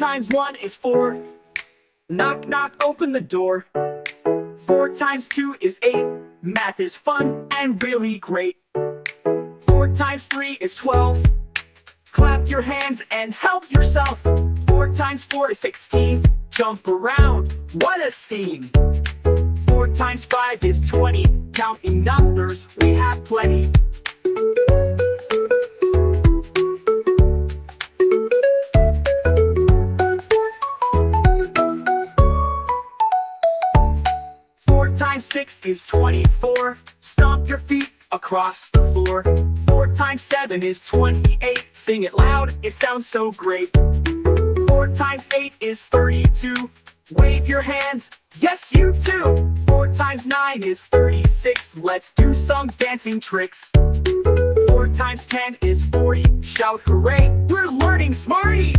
times 1 is 4. Knock, knock, open the door. 4 times 2 is 8. Math is fun and really great. 4 times 3 is 12. Clap your hands and help yourself. 4 times 4 is 16. Jump around, what a scene. 4 times 5 is 20. Counting numbers, we have plenty. Times 6 is 24. Stomp your feet across the floor. 4 times 7 is 28. Sing it loud, it sounds so great. 4 times 8 is 32. Wave your hands, yes you too. 4 times 9 is 36. Let's do some dancing tricks. 4 times 10 is 40. Shout hooray, we're learning Smarty!